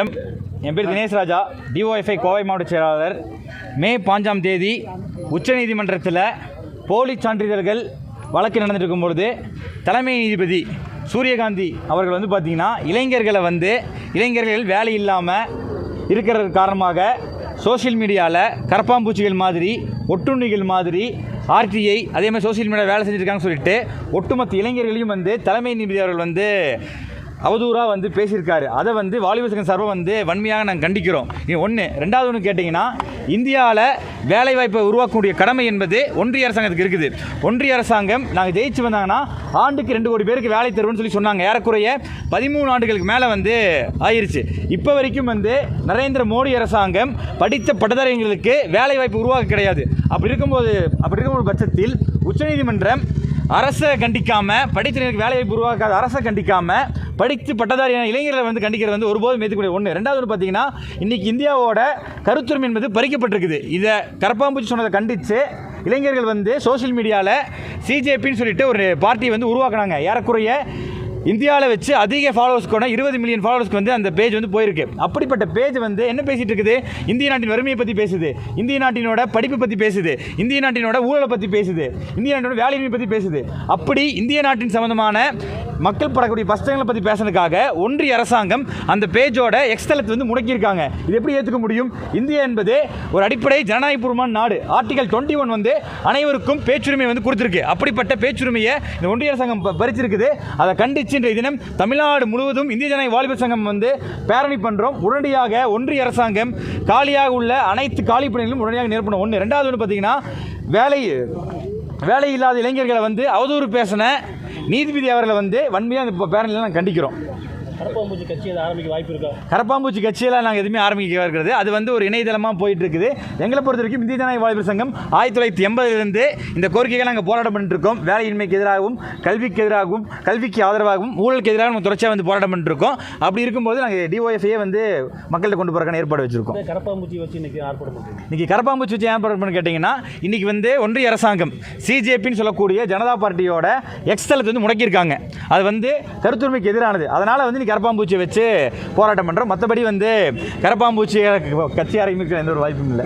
என் பேர் தினேஷ் ராஜா, டிஒஎஃப்ஐ கோவை மாவட்ட செயலாளர். மே 5ஆம் தேதி உச்சநீதிமன்றத்தில் போலி சான்றிதழ்கள் வழக்கு நடந்துட்டு இருக்கும்பொழுது தலைமை நீதிபதி சூரியகாந்தி அவர்கள் பார்த்திங்கன்னா இளைஞர்கள் வேலை இல்லாமல் இருக்கிறது காரணமாக சோஷியல் மீடியாவில் கரப்பாம்பூச்சிகள் மாதிரி ஒட்டுண்ணிகள் மாதிரி ஆர்டிஐ அதே மாதிரி சோஷியல் மீடியா வேலை செஞ்சுருக்காங்கன்னு சொல்லிட்டு ஒட்டுமொத்த இளைஞர்களையும் தலைமை நீதிபதி அவர்கள் அவதூறாக பேசியிருக்காரு. அதை வாலிபர் சங்கம் சார்பாக வன்மையாக நாங்கள் கண்டிக்கிறோம். இது ஒன்று. ரெண்டாவது ஒன்று கேட்டிங்கன்னா, இந்தியாவில் வேலைவாய்ப்பை உருவாக்கக்கூடிய கடமை என்பது ஒன்றிய அரசாங்கத்துக்கு இருக்குது. ஒன்றிய அரசாங்கம் நாங்கள் ஜெயிச்சு வந்தாங்கன்னா ஆண்டுக்கு 2 கோடி பேருக்கு வேலை தருவோம்னு சொல்லி சொன்னாங்க. ஏறக்குறைய 13 ஆண்டுகளுக்கு மேலே ஆயிடுச்சு. இப்போ வரைக்கும் நரேந்திர மோடி அரசாங்கம் படித்த பட்டதாரிகளுக்கு வேலைவாய்ப்பு உருவாக்க கிடையாது. அப்படி இருக்கும்போது பட்சத்தில் உச்சநீதிமன்றம் அரசை கண்டிக்காமல், படித்தவர்களுக்கு வேலைவாய்ப்பு உருவாக்காத அரசை கண்டிக்காமல் படித்து பட்டதாரியான இளைஞர்களை கண்டிக்கிறது ஒருபோதும் ஏற்றுக்கூடிய ஒன்று. ரெண்டாவது பார்த்தீங்கன்னா, இன்றைக்கி இந்தியாவோட கருத்துரிமை என்பது பறிக்கப்பட்டிருக்குது. இதை கரப்பாம்பூச்சி சொன்னதை கண்டித்து இளைஞர்கள் சோஷியல் மீடியாவில் சிஜேபின்னு சொல்லிட்டு ஒரு பார்ட்டியை உருவாக்குனாங்க. ஏறக்குறைய இந்தியாவில் வச்சு அதிக ஃபாலோவர்ஸ்க்கு 20 மில்லியன் ஃபாலோவர்ஸ்க்கு அந்த பேஜ் போயிருக்கு. அப்படிப்பட்ட பேஜ் என்ன பேசிகிட்டு இருக்குது? இந்திய நாட்டின் வறுமையை பற்றி பேசுது, இந்திய நாட்டினோட படிப்பு பற்றி பேசுது, இந்திய நாட்டினோட ஊழலை பற்றி பேசுது, இந்திய நாட்டினோட வேலையின்மை பற்றி பேசுது. அப்படி இந்திய நாட்டின் சம்பந்தமான மக்கள் படக்கூடிய கஷ்டங்களை பற்றி பேசுறதுக்காக ஒன்றிய அரசாங்கம் அந்த பேஜோட எக்ஸ்தலத்தை முடக்கியிருக்காங்க. இது எப்படி ஏற்றுக்க முடியும்? இந்தியா என்பது ஒரு அடிப்படை ஜனநாயகபூர்வமான நாடு. ஆர்டிகல் 21 அனைவருக்கும் பேச்சுரிமை கொடுத்துருக்கு. அப்படிப்பட்ட பேச்சுரிமையை இந்த ஒன்றிய அரசாங்கம் பறிச்சிருக்குது. அதை கண்டித்து இன்றைய தினம் தமிழ்நாடு முழுவதும் இந்திய ஜனநாயக வாலிபர் சங்கம் பேரணி பண்ணுறோம். உடனடியாக ஒன்றிய அரசாங்கம் காலியாக உள்ள அனைத்து காலி பணிகளும் உடனடியாக நிரப்பணும். ஒன்று. ரெண்டாவது பார்த்தீங்கன்னா, வேலை இல்லாத இளைஞர்களை அவதூறு பேசின நீதிபதி அவர்களை வன்மையாக இந்த பேரணியில் நாங்கள் கண்டிக்கிறோம். கரப்பாம்பூச்சி கட்சியில் ஆரம்பிக்க வாய்ப்பு இருக்கா? கரப்பாம்பூச்சி கட்சியெல்லாம் நாங்கள் எதுவுமே ஆரம்பிக்க இருக்கிறது. அது ஒரு இணையதளமாக போயிட்டு இருக்குது. எங்களை பொறுத்த வரைக்கும் இந்திய ஜனநாயக வாலிபர் சங்கம் 1980 இந்த கோரிக்கைகள் நாங்கள் போராட்டம் பண்ணிட்டு இருக்கோம். வேலையின்மைக்கு எதிராகவும், கல்விக்கு எதிராகவும், கல்விக்கு ஆதரவாகவும், ஊழலுக்கு எதிராக நம்ம தொடர்ச்சியாக போராட்டம் பண்ணிட்டு இருக்கோம். அப்படி இருக்கும்போது நாங்கள் டிஒஎஃப்ஐ மக்கள்கிட்ட கொண்டு போகிறக்கான ஏற்பாடு வச்சிருக்கோம். கரப்பாம்பூச்சி வச்சு இன்றைக்கி ஆர்ப்பாட்டம் பண்ணுறோம். இன்றைக்கி கரப்பாம்பூச்சி வச்சு ஏற்பாடு பண்ணு கேட்டிங்கன்னா, இன்றைக்கி ஒன்றிய அரசாங்கம் சிஜேபின்னு சொல்லக்கூடிய ஜனதா பார்ட்டியோட எக்ஸ்தலத்தை முடக்கியிருக்காங்க. அது கருத்துரிமைக்கு எதிரானது. அதனால் கரப்பாம்பூச்சியை வச்சு போராட்டம் பண்ணுறோம். மற்றபடி கரப்பாம்பூச்சி கட்சி ஆரம்பிக்கிற எந்த ஒரு வாய்ப்பும் இல்லை.